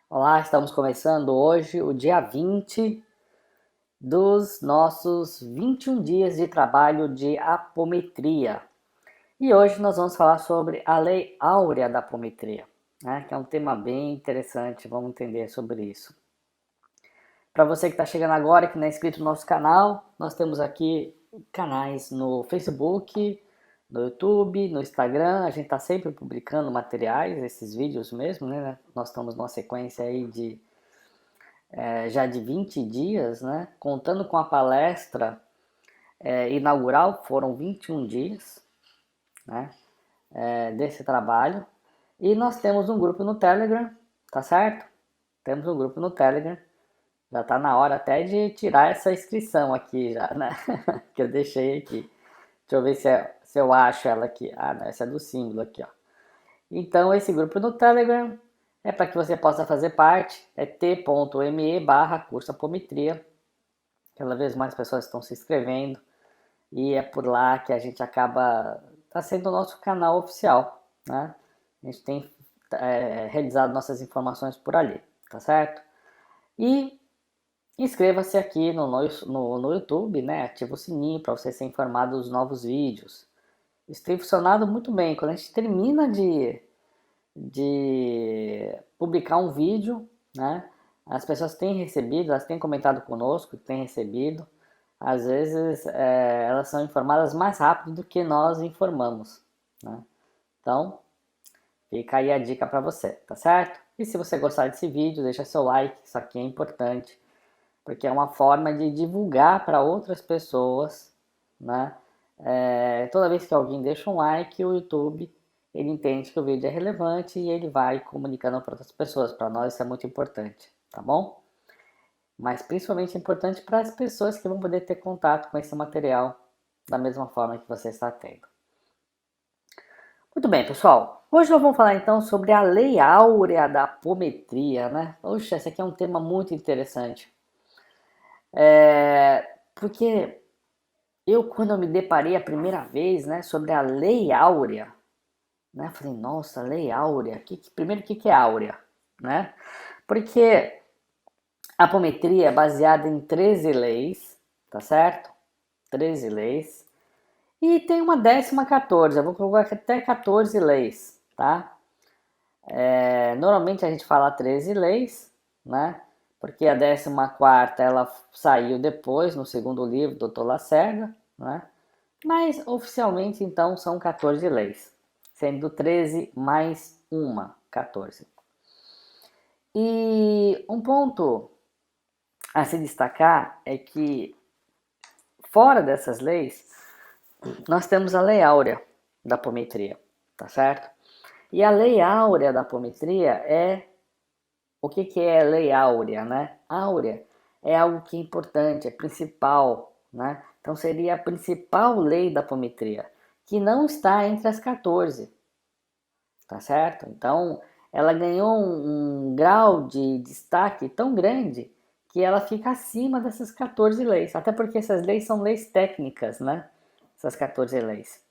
Olá, estamos começando hoje o dia 20 dos nossos 21 dias de trabalho de apometria. E hoje nós vamos falar sobre a Lei Áurea da Apometria, né? Que é um tema bem interessante, vamos entender sobre isso. Para você que está chegando agora e que não é inscrito no nosso canal, nós temos aqui canais no Facebook, no YouTube, no Instagram. A gente está sempre publicando materiais, esses vídeos mesmo, né? Nós estamos numa sequência aí de já de 20 dias, né? Contando com a palestra inaugural, foram 21 dias, né? Desse trabalho. E nós temos um grupo no Telegram, tá certo? Temos um grupo no Telegram. Já tá na hora até de tirar essa inscrição aqui já, né? Que eu deixei aqui. Deixa eu ver se eu acho ela aqui. Ah, não, essa é do símbolo aqui, ó. Então, esse grupo no Telegram é para que você possa fazer parte. É t.me/curso apometria. Cada vez mais pessoas estão se inscrevendo e é por lá que a gente acaba tá sendo o nosso canal oficial, né? A gente tem realizado nossas informações por ali, tá certo? E inscreva-se aqui no YouTube, né? Ativa o sininho para você ser informado dos novos vídeos. Isso tem funcionado muito bem. Quando a gente termina de publicar um vídeo, né? As pessoas têm recebido, elas têm comentado conosco, têm recebido. Às vezes elas são informadas mais rápido do que nós informamos, né? Então, fica aí a dica para você, tá certo? E se você gostar desse vídeo, deixa seu like, isso aqui é importante, porque é uma forma de divulgar para outras pessoas, né? Toda vez que alguém deixa um like, o YouTube ele entende que o vídeo é relevante e ele vai comunicando para outras pessoas. Para nós isso é muito importante, tá bom? Mas principalmente é importante para as pessoas que vão poder ter contato com esse material da mesma forma que você está tendo. Muito bem, pessoal. Hoje nós vamos falar então sobre a Lei Áurea da Apometria, né? Poxa, esse aqui é um tema muito interessante. Porque quando eu me deparei a primeira vez, né, sobre a Lei Áurea, né, falei, nossa, Lei Áurea, primeiro o que é áurea, né? Porque a apometria é baseada em 13 leis, tá certo? 13 leis. E tem uma 14ª, eu vou colocar até 14 leis, tá? Normalmente a gente fala 13 leis, né? Porque a 14ª ela saiu depois, no segundo livro do Dr. Lacerda, né? Mas oficialmente então são 14 leis, sendo 13 mais uma, 14. E um ponto a se destacar é que fora dessas leis, nós temos a Lei Áurea da Apometria, tá certo? E a Lei Áurea da Apometria é... O que é a Lei Áurea, né? Áurea é algo que é importante, é principal, né? Então seria a principal lei da apometria, que não está entre as 14, tá certo? Então ela ganhou um grau de destaque tão grande que ela fica acima dessas 14 leis, até porque essas leis são leis técnicas, né? Essas 14 leis.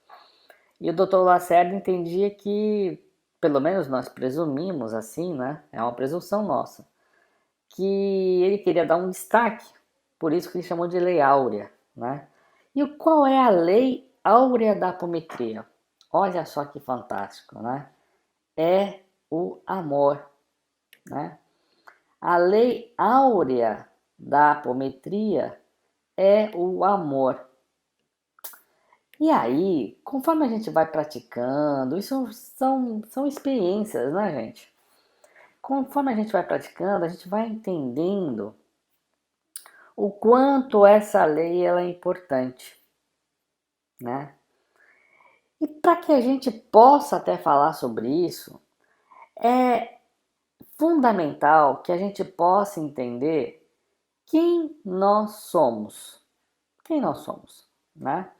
E o Dr. Lacerda entendia que, pelo menos nós presumimos assim, né? É uma presunção nossa, que ele queria dar um destaque, por isso que ele chamou de Lei Áurea, né? E qual é a Lei Áurea da Apometria? Olha só que fantástico, né? É o amor, né? A Lei Áurea da Apometria é o amor. E aí, conforme a gente vai praticando, isso são experiências, né, gente? Conforme a gente vai praticando, a gente vai entendendo o quanto essa lei ela é importante, né? E para que a gente possa até falar sobre isso, é fundamental que a gente possa entender quem nós somos. Quem nós somos, né?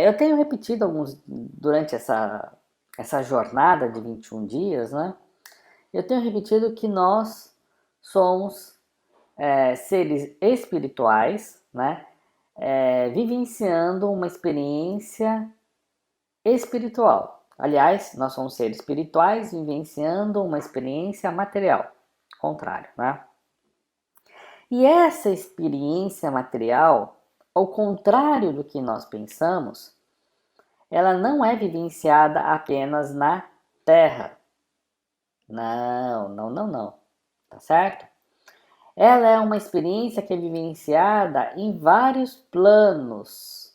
Eu tenho repetido durante essa jornada de 21 dias, né? Eu tenho repetido que nós somos seres espirituais, né? Vivenciando uma experiência espiritual. Aliás, nós somos seres espirituais vivenciando uma experiência material, contrário, né? E essa experiência material, ao contrário do que nós pensamos, ela não é vivenciada apenas na Terra. Não, não, não, não. Tá certo? Ela é uma experiência que é vivenciada em vários planos.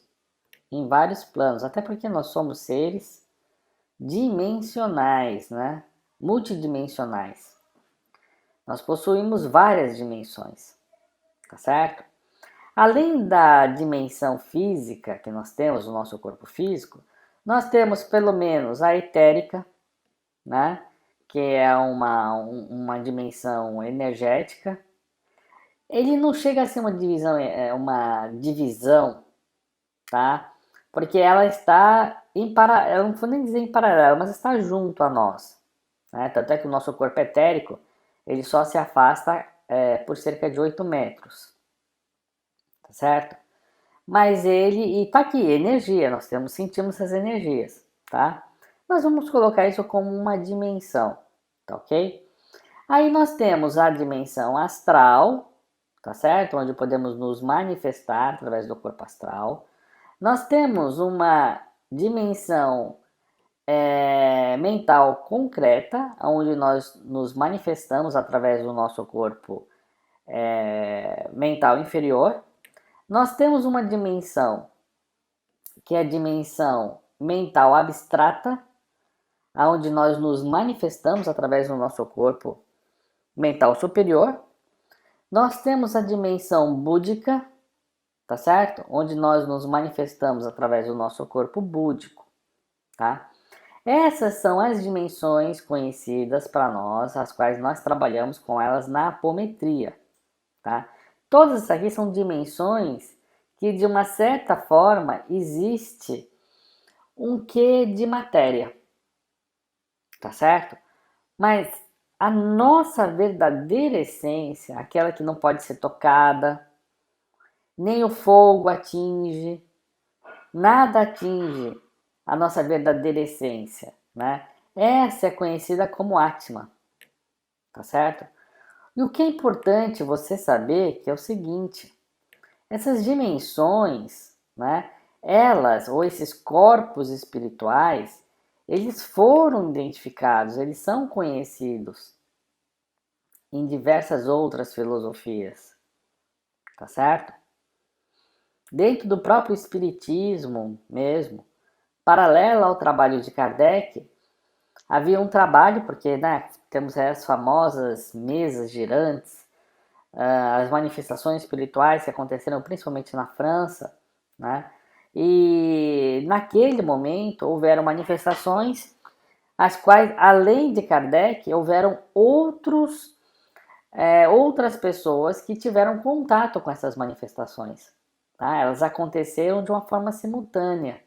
Em vários planos. Até porque nós somos seres dimensionais, né? Multidimensionais. Nós possuímos várias dimensões. Tá certo? Além da dimensão física que nós temos no nosso corpo físico, nós temos pelo menos a etérica, né? Que é uma dimensão energética. Ele não chega a ser uma divisão, tá? Porque ela está ela não vou nem dizer em paralelo, mas está junto a nós, né? Tanto é que o nosso corpo etérico, ele só se afasta por cerca de 8 metros, tá certo? Mas e tá aqui, energia, sentimos essas energias, tá? Nós vamos colocar isso como uma dimensão, tá ok? Aí nós temos a dimensão astral, tá certo? Onde podemos nos manifestar através do corpo astral. Nós temos uma dimensão mental concreta, onde nós nos manifestamos através do nosso corpo mental inferior. Nós temos uma dimensão que é a dimensão mental abstrata, onde nós nos manifestamos através do nosso corpo mental superior. Nós temos a dimensão búdica, tá certo? Onde nós nos manifestamos através do nosso corpo búdico, tá? Essas são as dimensões conhecidas para nós, as quais nós trabalhamos com elas na apometria, tá? Todas essas aqui são dimensões que, de uma certa forma, existe um quê de matéria, tá certo? Mas a nossa verdadeira essência, aquela que não pode ser tocada, nem o fogo atinge, nada atinge a nossa verdadeira essência, né? Essa é conhecida como Atma, tá certo? E o que é importante você saber que é o seguinte, essas dimensões, né? Elas, ou esses corpos espirituais, eles foram identificados, eles são conhecidos em diversas outras filosofias, tá certo? Dentro do próprio espiritismo mesmo, paralelo ao trabalho de Kardec, havia um trabalho, porque né, temos as famosas mesas girantes, as manifestações espirituais que aconteceram principalmente na França, né? E naquele momento houveram manifestações as quais, além de Kardec, houveram outras pessoas que tiveram contato com essas manifestações. Tá? Elas aconteceram de uma forma simultânea.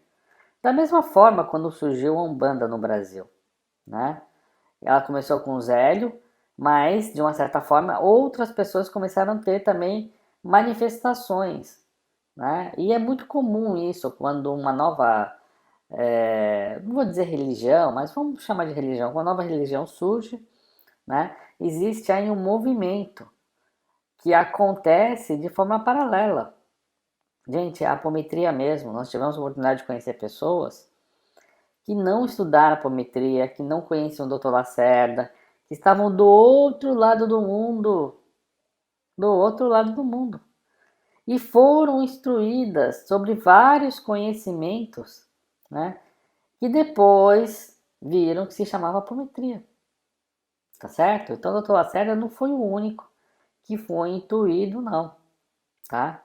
Da mesma forma quando surgiu a Umbanda no Brasil. Né? Ela começou com o Zélio, mas de uma certa forma outras pessoas começaram a ter também manifestações. Né? E é muito comum isso quando uma nova, não vou dizer religião, mas vamos chamar de religião, quando uma nova religião surge, né? Existe aí um movimento que acontece de forma paralela. Gente, a apometria mesmo, nós tivemos a oportunidade de conhecer pessoas que não estudaram apometria, que não conheciam o Dr. Lacerda, que estavam do outro lado do mundo, e foram instruídas sobre vários conhecimentos, né, que depois viram que se chamava apometria, tá certo? Então o Dr. Lacerda não foi o único que foi intuído, não, tá?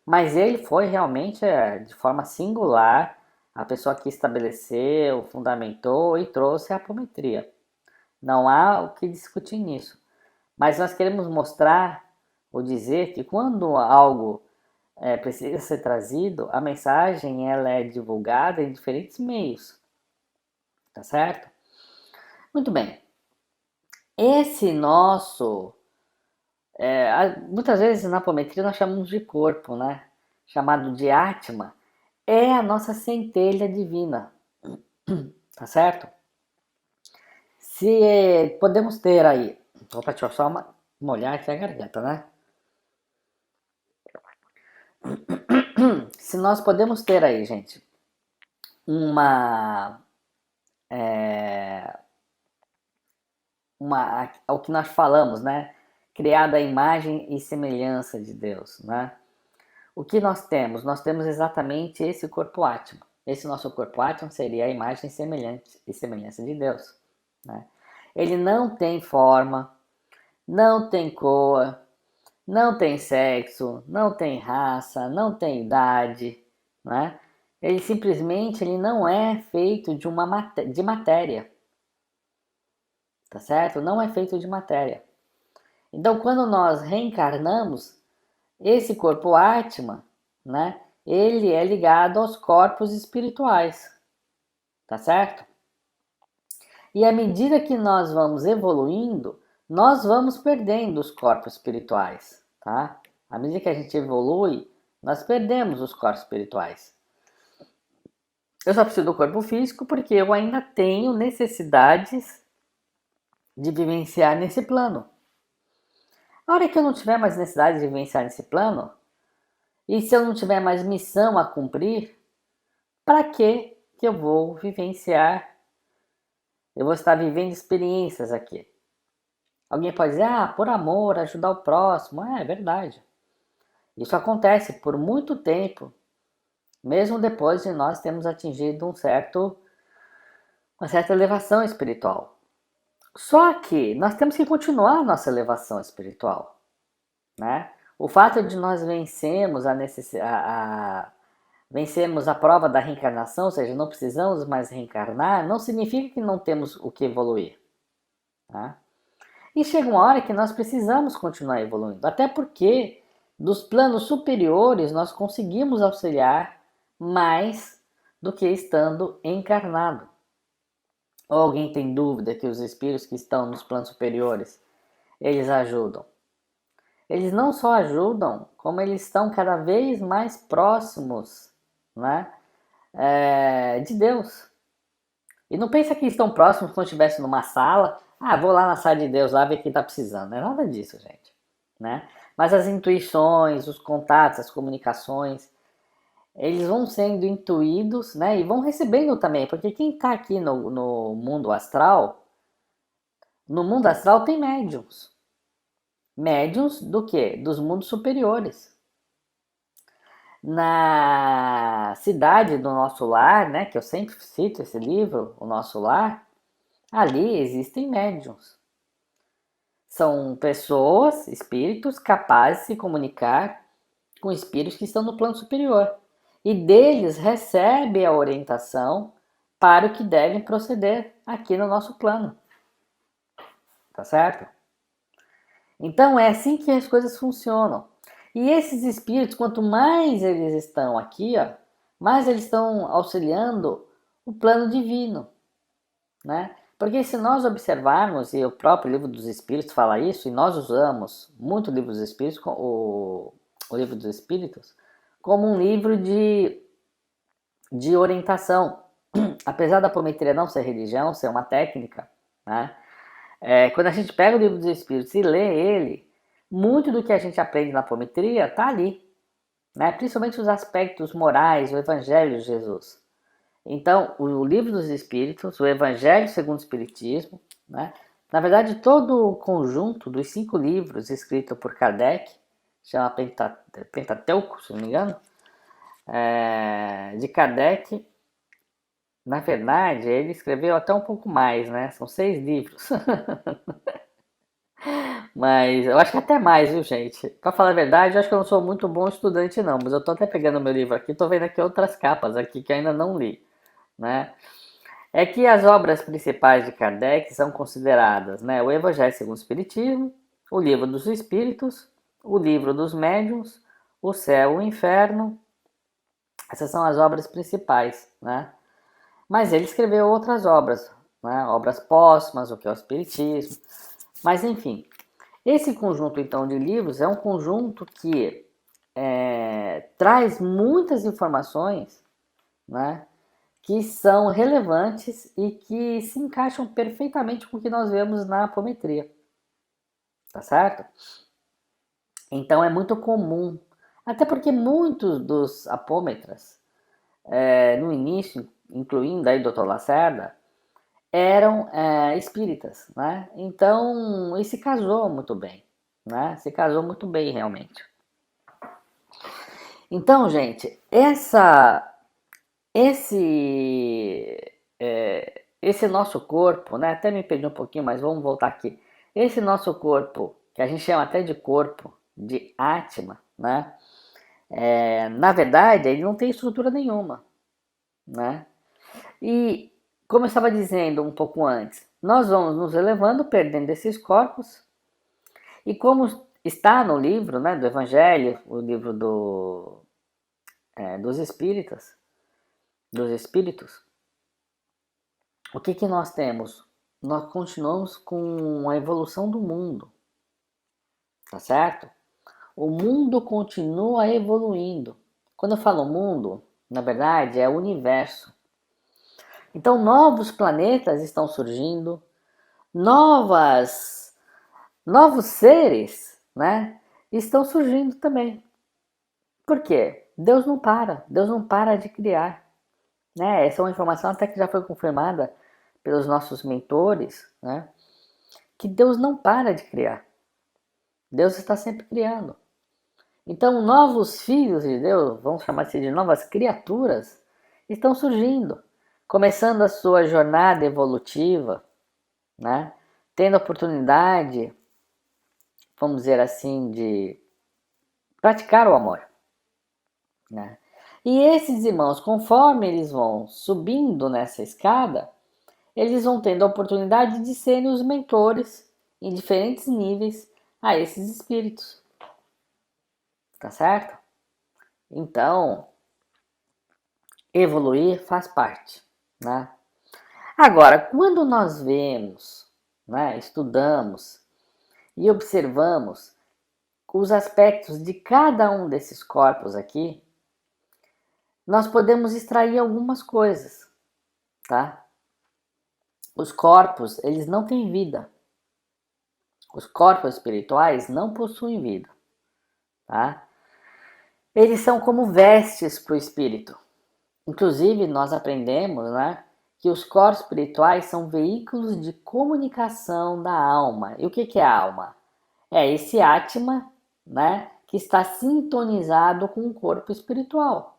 Mas ele foi realmente, de forma singular, a pessoa que estabeleceu, fundamentou e trouxe a apometria. Não há o que discutir nisso. Mas nós queremos mostrar ou dizer que quando algo precisa ser trazido, a mensagem ela é divulgada em diferentes meios. Tá certo? Muito bem. Esse nosso... muitas vezes na apometria nós chamamos de corpo, né? Chamado de Atma, é a nossa centelha divina, tá certo? Se podemos ter aí Opa, deixa eu só molhar aqui a garganta, né? Se nós podemos ter aí, gente, uma, o que nós falamos, né? Criada a imagem e semelhança de Deus, né? O que nós temos? Nós temos exatamente esse corpo átimo. Esse nosso corpo átimo seria a imagem e semelhança de Deus, né? Ele não tem forma, não tem cor, não tem sexo, não tem raça, não tem idade, né? Ele simplesmente ele não é feito de matéria, tá certo? Não é feito de matéria. Então, quando nós reencarnamos, esse corpo Atma, né? Ele é ligado aos corpos espirituais, tá certo? E à medida que nós vamos evoluindo, nós vamos perdendo os corpos espirituais, tá? À medida que a gente evolui, nós perdemos os corpos espirituais. Eu só preciso do corpo físico porque eu ainda tenho necessidades de vivenciar nesse plano. A hora que eu não tiver mais necessidade de vivenciar nesse plano, e se eu não tiver mais missão a cumprir, para que eu vou vivenciar? Eu vou estar vivendo experiências aqui. Alguém pode dizer, por amor, ajudar o próximo. É verdade. Isso acontece por muito tempo, mesmo depois de nós termos atingido uma certa elevação espiritual. Só que nós temos que continuar a nossa elevação espiritual, né? O fato de nós vencermos vencemos a prova da reencarnação, ou seja, não precisamos mais reencarnar, não significa que não temos o que evoluir, tá? E chega uma hora que nós precisamos continuar evoluindo, até porque dos planos superiores nós conseguimos auxiliar mais do que estando encarnado. Ou alguém tem dúvida que os espíritos que estão nos planos superiores, eles ajudam? Eles não só ajudam, como eles estão cada vez mais próximos, né, de Deus. E não pensa que estão próximos quando estivesse numa sala. Vou lá na sala de Deus lá ver quem está precisando. Não é nada disso, gente, né? Mas as intuições, os contatos, as comunicações, eles vão sendo intuídos, né? E vão recebendo também, porque quem está aqui no mundo astral, tem médiums. Médiums do quê? Dos mundos superiores. Na cidade do Nosso Lar, né? Que eu sempre cito esse livro, O Nosso Lar, ali existem médiums. São pessoas, espíritos, capazes de se comunicar com espíritos que estão no plano superior. E deles recebe a orientação para o que devem proceder aqui no nosso plano. Tá certo? Então é assim que as coisas funcionam. E esses espíritos, quanto mais eles estão aqui, mais eles estão auxiliando o plano divino, né? Porque se nós observarmos, e o próprio Livro dos Espíritos fala isso, e nós usamos muito o Livro dos Espíritos, o Livro dos Espíritos, como um livro de orientação. Apesar da apometria não ser religião, ser uma técnica, né? Quando a gente pega o Livro dos Espíritos e lê ele, muito do que a gente aprende na apometria está ali, né? Principalmente os aspectos morais, o Evangelho de Jesus. Então, o Livro dos Espíritos, o Evangelho segundo o Espiritismo, né? Na verdade, todo o conjunto dos 5 livros escritos por Kardec, chama Pentateuco, se não me engano, de Kardec, na verdade, ele escreveu até um pouco mais, né? São 6 livros. Mas eu acho que até mais, viu, gente? Pra falar a verdade, eu acho que eu não sou muito bom estudante, não. Mas eu tô até pegando meu livro aqui, tô vendo aqui outras capas aqui que eu ainda não li, né? É que as obras principais de Kardec são consideradas, né, o Evangelho segundo o Espiritismo, o Livro dos Espíritos, o Livro dos Médiuns, o Céu e o Inferno. Essas são as obras principais, né? Mas ele escreveu outras obras, né? Obras póstumas, o que é o Espiritismo. Mas enfim, esse conjunto então de livros é um conjunto que traz muitas informações, né, que são relevantes e que se encaixam perfeitamente com o que nós vemos na apometria, tá certo? Então é muito comum, até porque muitos dos apômetras, no início, incluindo aí o Dr. Lacerda, eram espíritas, né? Então, e se casou muito bem, né? Se casou muito bem, realmente. Então, gente, esse nosso corpo, né? Até me perdi um pouquinho, mas vamos voltar aqui. Esse nosso corpo, que a gente chama até de corpo, de Atma, né? Na verdade, ele não tem estrutura nenhuma, né? E, como eu estava dizendo um pouco antes, nós vamos nos elevando, perdendo esses corpos, e como está no livro, né, do Evangelho, o livro dos espíritos, o que nós temos? Nós continuamos com a evolução do mundo, tá certo? O mundo continua evoluindo. Quando eu falo mundo, na verdade é o universo. Então novos planetas estão surgindo, novos seres, né, estão surgindo também. Por quê? Deus não para de criar, né? Essa é uma informação até que já foi confirmada pelos nossos mentores, né? Que Deus não para de criar. Deus está sempre criando. Então, novos filhos de Deus, vamos chamar assim de novas criaturas, estão surgindo, começando a sua jornada evolutiva, né? Tendo a oportunidade, vamos dizer assim, de praticar o amor, né? E esses irmãos, conforme eles vão subindo nessa escada, eles vão tendo a oportunidade de serem os mentores em diferentes níveis a esses espíritos, tá certo? Então, evoluir faz parte, né? Agora, quando nós vemos, né, estudamos e observamos os aspectos de cada um desses corpos aqui, nós podemos extrair algumas coisas, tá? Os corpos, eles não têm vida. Os corpos espirituais não possuem vida, tá? Eles são como vestes para o espírito. Inclusive, nós aprendemos, né, que os corpos espirituais são veículos de comunicação da alma. E o que é a alma? É esse Atma, né, que está sintonizado com o corpo espiritual.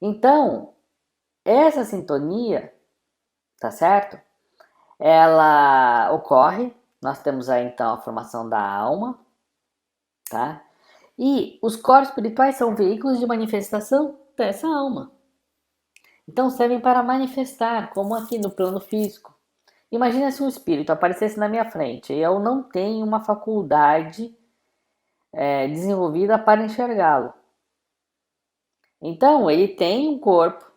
Então, essa sintonia, tá certo? Ela ocorre, nós temos aí então a formação da alma, tá? E os corpos espirituais são veículos de manifestação dessa alma. Então servem para manifestar, como aqui no plano físico. Imagina se um espírito aparecesse na minha frente e eu não tenho uma faculdade desenvolvida para enxergá-lo. Então ele tem um corpo,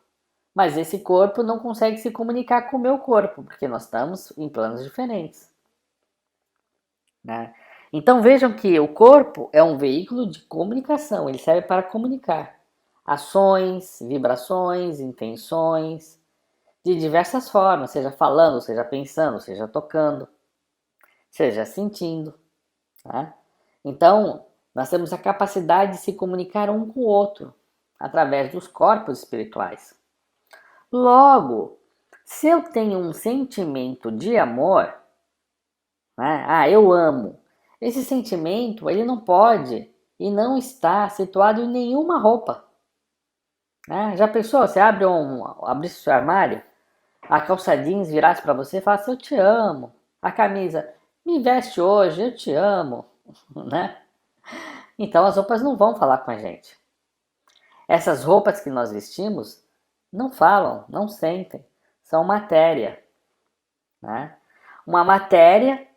mas esse corpo não consegue se comunicar com o meu corpo, porque nós estamos em planos diferentes, né? Então vejam que o corpo é um veículo de comunicação, ele serve para comunicar ações, vibrações, intenções, de diversas formas, seja falando, seja pensando, seja tocando, seja sentindo, tá? Então, nós temos a capacidade de se comunicar um com o outro através dos corpos espirituais. Logo, se eu tenho um sentimento de amor, né? Eu amo. Esse sentimento, ele não pode e não está situado em nenhuma roupa, né? Já pensou? Você abrisse o seu armário, a calça jeans virasse para você e falasse, eu te amo. A camisa, me veste hoje, eu te amo, né? Então as roupas não vão falar com a gente. Essas roupas que nós vestimos não falam, não sentem, são matéria, né? Uma matéria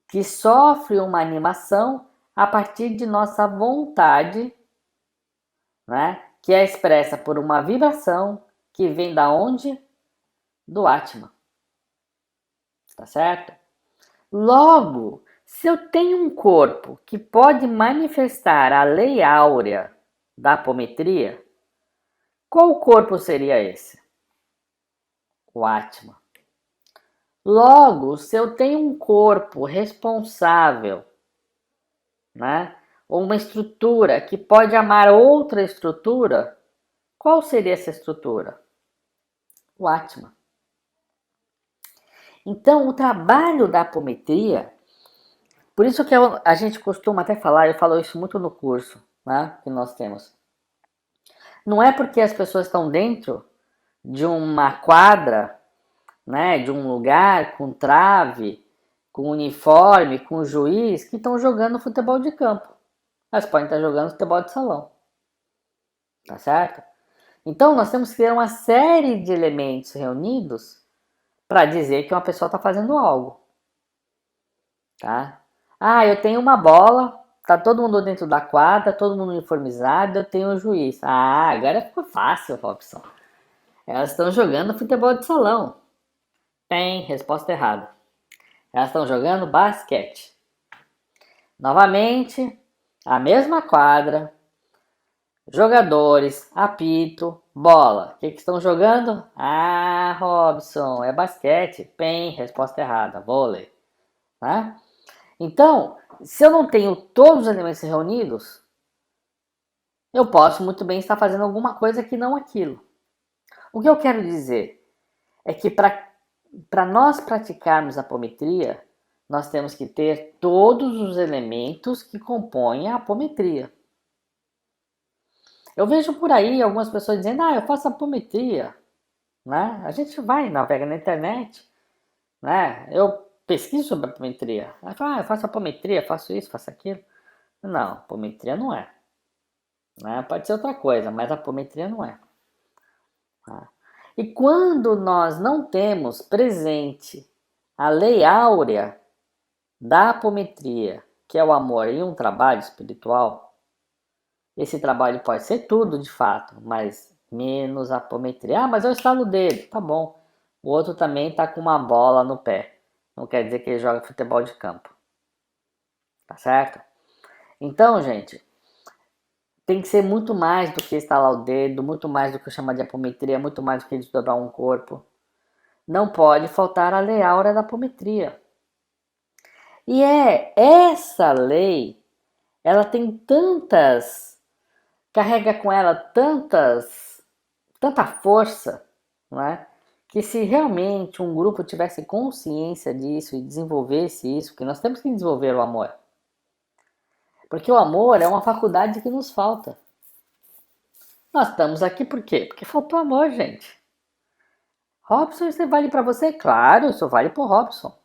que sofre uma animação a partir de nossa vontade, né? Que é expressa por uma vibração que vem da onde? Do Atma, tá certo? Logo, se eu tenho um corpo que pode manifestar a lei áurea da apometria, qual corpo seria esse? O Atma. Logo, se eu tenho um corpo responsável, né, ou uma estrutura que pode amar outra estrutura, qual seria essa estrutura? O Atma. Então, o trabalho da apometria, por isso que a gente costuma até falar, eu falo isso muito no curso, né, que nós temos. Não é porque as pessoas estão dentro de uma quadra, né, de um lugar com trave, com uniforme, com juiz, que estão jogando futebol de campo. Elas podem estar jogando futebol de salão, tá certo? Então nós temos que ter uma série de elementos reunidos para dizer que uma pessoa está fazendo algo, tá? Ah, eu tenho uma bola, tá todo mundo dentro da quadra, todo mundo uniformizado, eu tenho um juiz. Ah, agora ficou fácil, Robson. Elas estão jogando futebol de salão. Tem, resposta errada. Elas estão jogando basquete. Novamente, a mesma quadra, jogadores, apito, bola. O que estão jogando? Ah, Robson, é basquete. Bem, resposta errada, vôlei. Tá? Então, se eu não tenho todos os elementos reunidos, eu posso muito bem estar fazendo alguma coisa que não aquilo. O que eu quero dizer é que para nós praticarmos a apometria, nós temos que ter todos os elementos que compõem a apometria. Eu vejo por aí algumas pessoas dizendo, eu faço apometria, né? A gente vai, navega na internet, né? Eu pesquiso sobre apometria. Aí fala, eu faço apometria, faço isso, faço aquilo. Não, apometria não é. Né? Pode ser outra coisa, mas apometria não é. Tá? E quando nós não temos presente a lei áurea da apometria, que é o amor em um trabalho espiritual, esse trabalho pode ser tudo de fato, mas menos apometria. Ah, mas eu estalo o dedo, tá bom. O outro também tá com uma bola no pé. Não quer dizer que ele joga futebol de campo. Tá certo? Então, gente, tem que ser muito mais do que estalar o dedo, muito mais do que chamar de apometria, muito mais do que desdobrar um corpo. Não pode faltar a lei áurea da apometria. E é essa lei, ela tem carrega com ela tanta força, não é? Que se realmente um grupo tivesse consciência disso e desenvolvesse isso, que nós temos que desenvolver o amor. Porque o amor é uma faculdade que nos falta. Nós estamos aqui por quê? Porque faltou amor, gente. Robson, isso vale para você? Claro, isso vale para o Robson.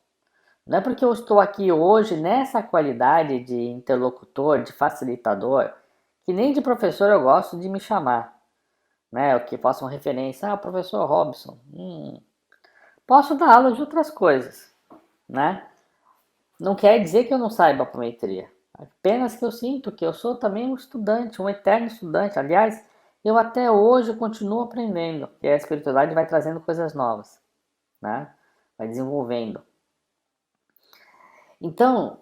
Não é porque eu estou aqui hoje nessa qualidade de interlocutor, de facilitador, que nem de professor eu gosto de me chamar. Né? O que façam referência, professor Robson. Posso dar aula de outras coisas, né? Não quer dizer que eu não saiba apometria. Apenas que eu sinto que eu sou também um estudante, um eterno estudante. Aliás, eu até hoje continuo aprendendo, que a espiritualidade vai trazendo coisas novas, né? Vai desenvolvendo. Então,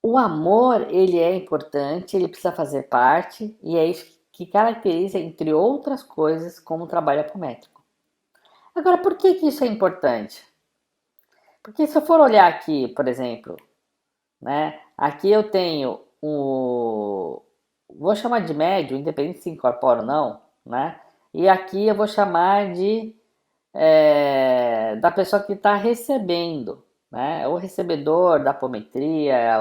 o amor, ele é importante, ele precisa fazer parte, e é isso que caracteriza, entre outras coisas, como o trabalho apométrico. Agora, por que isso é importante? Porque se eu for olhar aqui, por exemplo, né? Aqui eu tenho o... Vou chamar de médio, independente se incorpora ou não, né? E aqui eu vou chamar de... da pessoa que está recebendo, né? O recebedor da apometria,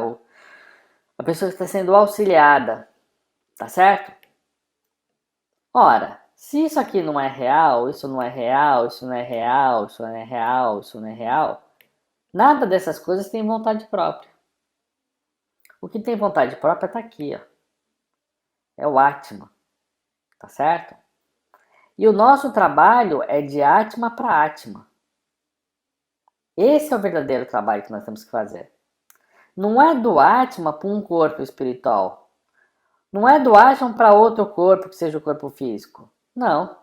a pessoa que está sendo auxiliada, tá certo? Ora, se isso aqui não é real, isso não é real, isso não é real, isso não é real, isso não é real, nada dessas coisas tem vontade própria. O que tem vontade própria está aqui, ó. É o Atma, tá certo? E o nosso trabalho é de Atma para Atma. Esse é o verdadeiro trabalho que nós temos que fazer. Não é do Atma para um corpo espiritual. Não é do Atma para outro corpo que seja o corpo físico. Não.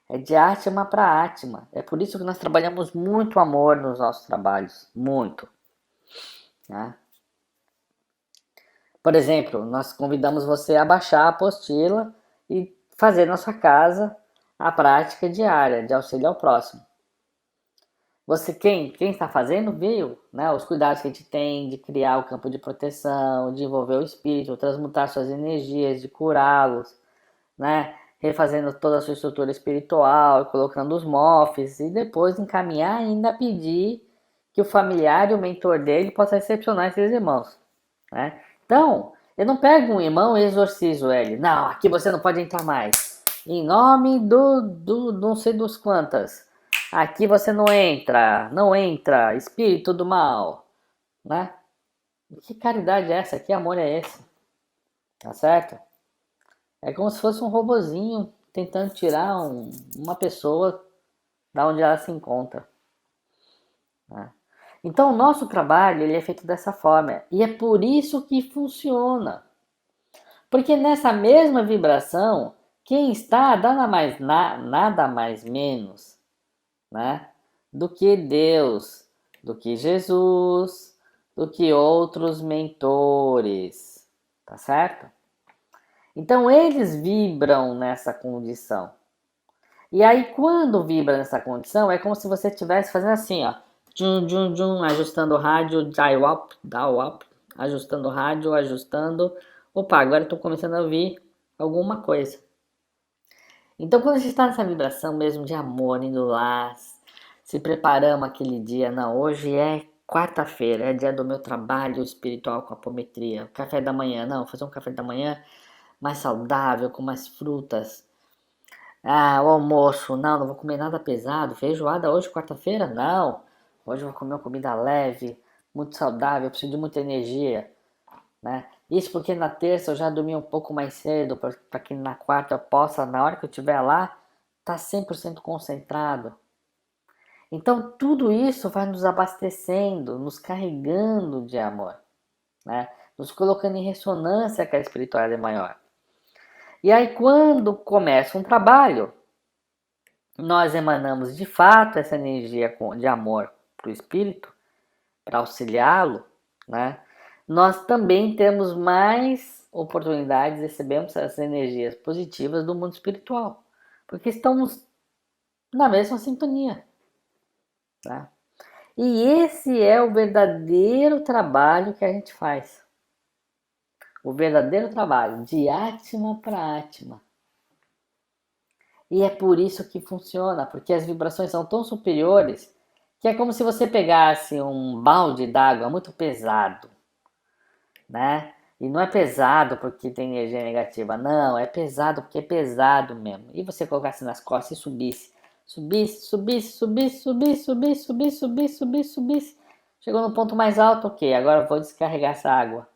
É de Atma para Atma. É por isso que nós trabalhamos muito amor nos nossos trabalhos. Muito. Né? Por exemplo, nós convidamos você a baixar a apostila e fazer na sua casa a prática diária de auxílio ao próximo. Quem está fazendo viu, né, os cuidados que a gente tem de criar o campo de proteção, de envolver o espírito, transmutar suas energias, de curá-los, né, refazendo toda a sua estrutura espiritual, colocando os MOFs e depois encaminhar e ainda pedir que o familiar e o mentor dele possa recepcionar esses irmãos, né? Então, eu não pego um irmão e exorcizo ele. Não, aqui você não pode entrar mais. Em nome do não sei dos quantas. Aqui você não entra, espírito do mal, né? Que caridade é essa? Que amor é esse? Tá certo? É como se fosse um robozinho tentando tirar uma pessoa da onde ela se encontra, né? Então, o nosso trabalho ele é feito dessa forma. E é por isso que funciona. Porque nessa mesma vibração, quem está nada mais menos, né, do que Deus, do que Jesus, do que outros mentores, tá certo? Então eles vibram nessa condição. E aí quando vibra nessa condição, é como se você estivesse fazendo assim, ó, ajustando o rádio, dial up, ajustando o rádio, ajustando. Opa, agora estou começando a ouvir alguma coisa. Então, quando a gente está nessa vibração mesmo de amor, indo lá, se preparamos aquele dia, não, hoje é quarta-feira, é dia do meu trabalho espiritual com apometria. Café da manhã, não, vou fazer um café da manhã mais saudável, com mais frutas. Ah, o almoço, não vou comer nada pesado. Feijoada hoje, quarta-feira? Não. Hoje eu vou comer uma comida leve, muito saudável, eu preciso de muita energia, né? Isso porque na terça eu já dormi um pouco mais cedo, para que na quarta eu possa, na hora que eu estiver lá, estar 100% concentrado. Então tudo isso vai nos abastecendo, nos carregando de amor, né? Nos colocando em ressonância com a espiritualidade maior. E aí quando começa um trabalho, nós emanamos de fato essa energia de amor para o espírito, para auxiliá-lo, né? Nós também temos mais oportunidades, recebemos essas energias positivas do mundo espiritual, porque estamos na mesma sintonia, tá? E esse é o verdadeiro trabalho que a gente faz. O verdadeiro trabalho, de Atma para Atma. E é por isso que funciona, porque as vibrações são tão superiores que é como se você pegasse um balde d'água muito pesado, né? E não é pesado porque tem energia negativa, não, é pesado porque é pesado mesmo. E você colocasse nas costas e subisse, subisse. Chegou no ponto mais alto, ok, agora eu vou descarregar essa água,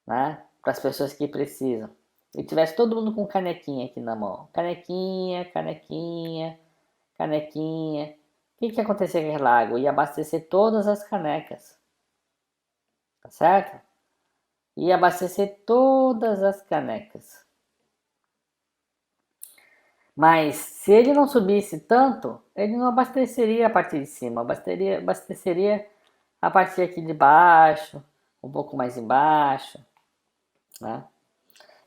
né? Para as pessoas que precisam. E tivesse todo mundo com canequinha aqui na mão. Canequinha. O que ia acontecer com aquela água? Ia abastecer todas as canecas. Tá certo? Ia abastecer todas as canecas. Mas se ele não subisse tanto, ele não abasteceria a partir de cima. Abasteceria a partir aqui de baixo, um pouco mais embaixo, né?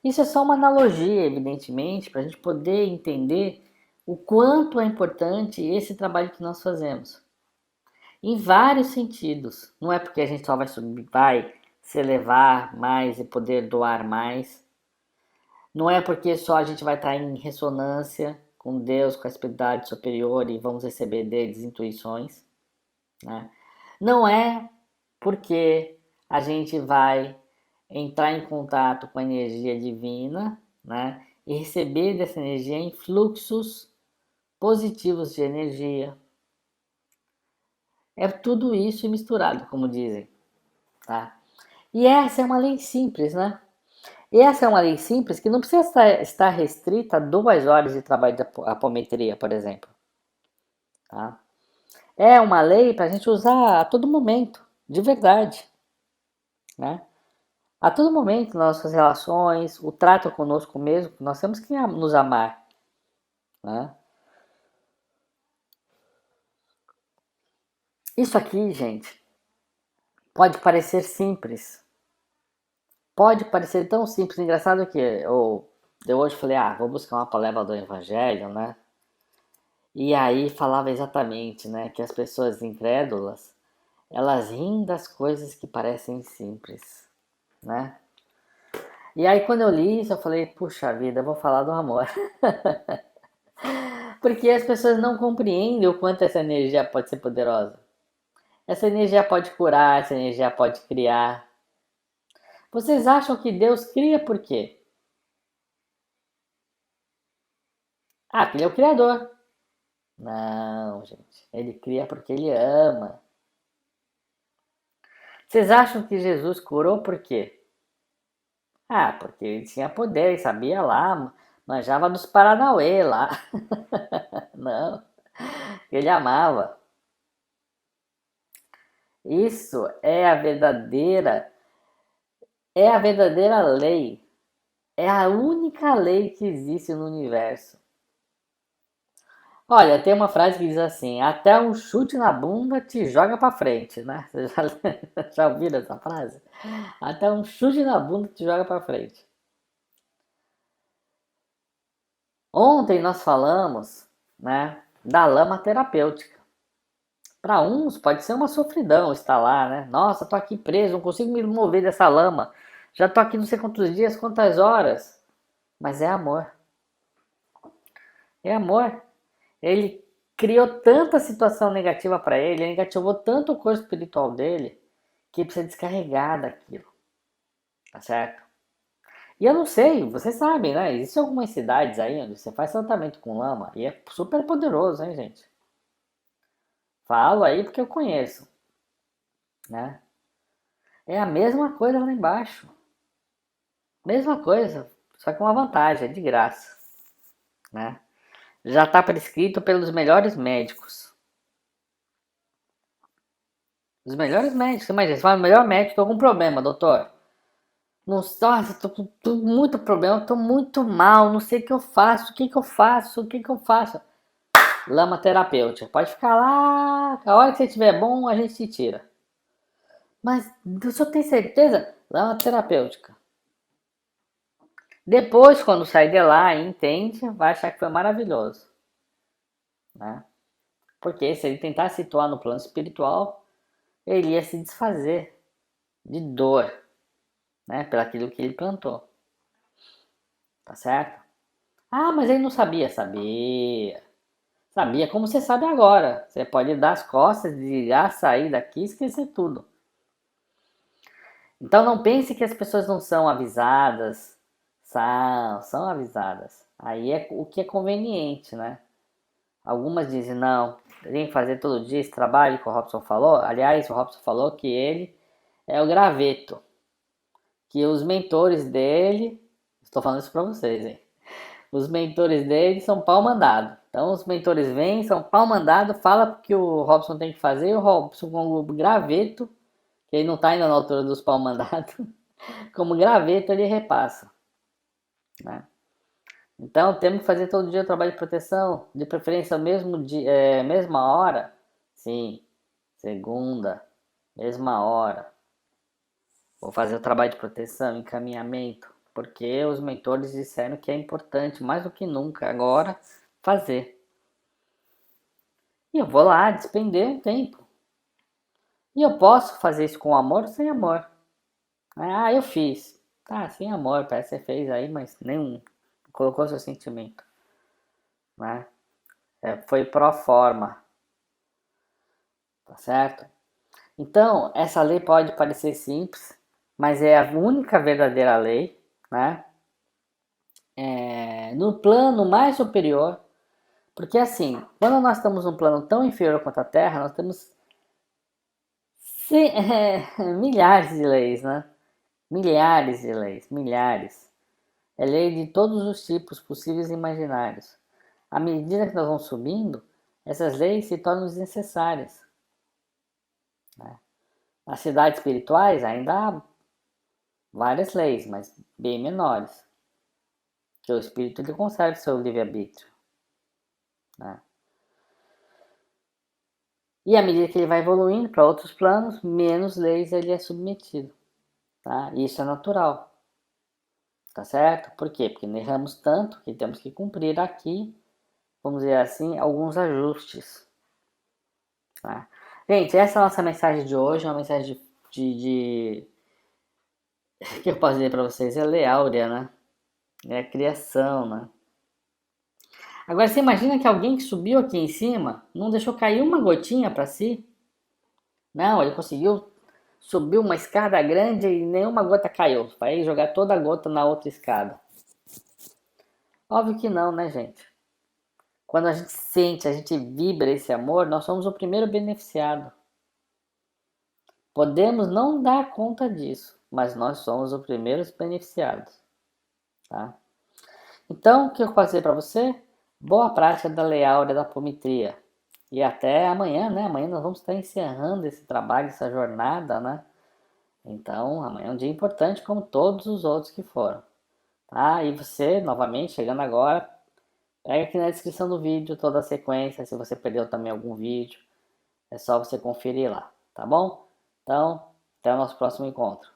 Isso é só uma analogia, evidentemente, para a gente poder entender o quanto é importante esse trabalho que nós fazemos. Em vários sentidos. Não é porque a gente só vai subir, vai se elevar mais e poder doar mais. Não é porque só a gente vai estar em ressonância com Deus, com a espiritualidade superior e vamos receber deles intuições, né? Não é porque a gente vai entrar em contato com a energia divina, né? E receber dessa energia em fluxos positivos de energia. É tudo isso misturado, como dizem, tá? E essa é uma lei simples, né? E essa é uma lei simples que não precisa estar restrita a 2 horas de trabalho de apometria, por exemplo, tá? É uma lei para a gente usar a todo momento, de verdade, né? A todo momento, nas nossas relações, o trato conosco mesmo, nós temos que nos amar, né? Isso aqui, gente, pode parecer simples. Pode parecer tão simples, engraçado que eu hoje falei, vou buscar uma palavra do Evangelho, né? E aí falava exatamente, né, que as pessoas incrédulas, elas riem das coisas que parecem simples, né? E aí quando eu li isso, eu falei, puxa vida, eu vou falar do amor. Porque as pessoas não compreendem o quanto essa energia pode ser poderosa. Essa energia pode curar, essa energia pode criar. Vocês acham que Deus cria por quê? Ah, porque ele é o criador. Não, gente. Ele cria porque ele ama. Vocês acham que Jesus curou por quê? Ah, porque ele tinha poder, sabia lá, manjava dos Paranauê lá. Não, ele amava. Isso é a verdadeira lei. É a única lei que existe no universo. Olha, tem uma frase que diz assim: até um chute na bunda te joga pra frente, né? Você já, já ouviram essa frase? Até um chute na bunda te joga pra frente. Ontem nós falamos, né, da lama terapêutica. Para uns pode ser uma sofridão estar lá, né? Nossa, tô aqui preso, não consigo me mover dessa lama. Já tô aqui não sei quantos dias, quantas horas. Mas é amor. É amor. Ele criou tanta situação negativa para ele negativou tanto o corpo espiritual dele, que ele precisa descarregar daquilo. Tá certo? E eu não sei, vocês sabem, né? Existem algumas cidades aí onde você faz tratamento com lama e é super poderoso, hein, gente? Falo aí porque eu conheço, né? É a mesma coisa lá embaixo. Mesma coisa, só que uma vantagem, é de graça, né? Já está prescrito pelos melhores médicos. Os melhores médicos, imagina, você fala, melhor médico, tô com problema, doutor. Nossa, tô com muito problema, tô muito mal, não sei o que eu faço, o que que eu faço, o que que eu faço. Lama terapêutica, pode ficar lá, a hora que você estiver bom, a gente te tira. Mas o senhor tem certeza? Lama terapêutica. Depois, quando sair de lá e entende, vai achar que foi maravilhoso, né? Porque se ele tentar situar no plano espiritual, ele ia se desfazer de dor, né? Pelaquilo que ele plantou, tá certo? Ah, mas ele não sabia. Sabia. Sabia como você sabe agora. Você pode dar as costas, desligar, sair daqui e esquecer tudo. Então não pense que as pessoas não são avisadas. São avisadas. Aí é o que é conveniente, né? Algumas dizem, não, tem que fazer todo dia esse trabalho que o Robson falou. Aliás, o Robson falou que ele é o graveto. Que os mentores dele, estou falando isso para vocês, hein? Os mentores dele são pau mandado. Então os mentores vêm, são pau mandado, fala o que o Robson tem que fazer, e o Robson como graveto, que ele não está ainda na altura dos pau mandados, como graveto ele repassa, né? Então temos que fazer todo dia o trabalho de proteção, de preferência mesmo mesma hora, sim, segunda, mesma hora. Vou fazer o trabalho de proteção, encaminhamento, porque os mentores disseram que é importante, mais do que nunca, agora, fazer. E eu vou lá despender um tempo. E eu posso fazer isso com amor ou sem amor. Ah, eu fiz. Tá, sem amor, parece que você fez aí, mas nenhum. Colocou seu sentimento. Né? Foi pro forma. Tá certo? Então, essa lei pode parecer simples, mas é a única verdadeira lei, né? No plano mais superior, porque assim, quando nós estamos num plano tão inferior quanto a Terra, nós temos milhares de leis, né? Milhares de leis, milhares. É lei de todos os tipos possíveis e imaginários. À medida que nós vamos subindo, essas leis se tornam desnecessárias, né? Nas cidades espirituais ainda há várias leis, mas bem menores. Que o espírito ele conserva seu livre-arbítrio, né? E à medida que ele vai evoluindo para outros planos, menos leis ele é submetido, tá? E isso é natural, tá certo? Por quê? Porque erramos tanto que temos que cumprir aqui vamos dizer assim, alguns ajustes. Tá? Gente, essa é a nossa mensagem de hoje, uma mensagem que eu posso dizer para vocês, é Lei Áurea, né? É a criação, né? Agora você imagina que alguém que subiu aqui em cima não deixou cair uma gotinha para si? Não, ele conseguiu subir uma escada grande e nenhuma gota caiu. Vai jogar toda a gota na outra escada. Óbvio que não, né, gente? Quando a gente sente, a gente vibra esse amor, nós somos o primeiro beneficiado. Podemos não dar conta disso, mas nós somos os primeiros beneficiados, tá? Então, o que eu posso dizer para você? Boa prática da Lei Áurea da Apometria. E até amanhã, né? Amanhã nós vamos estar encerrando esse trabalho, essa jornada, né? Então, amanhã é um dia importante, como todos os outros que foram. Tá? E você, novamente, chegando agora, pega aqui na descrição do vídeo toda a sequência. Se você perdeu também algum vídeo, é só você conferir lá, tá bom? Então, até o nosso próximo encontro.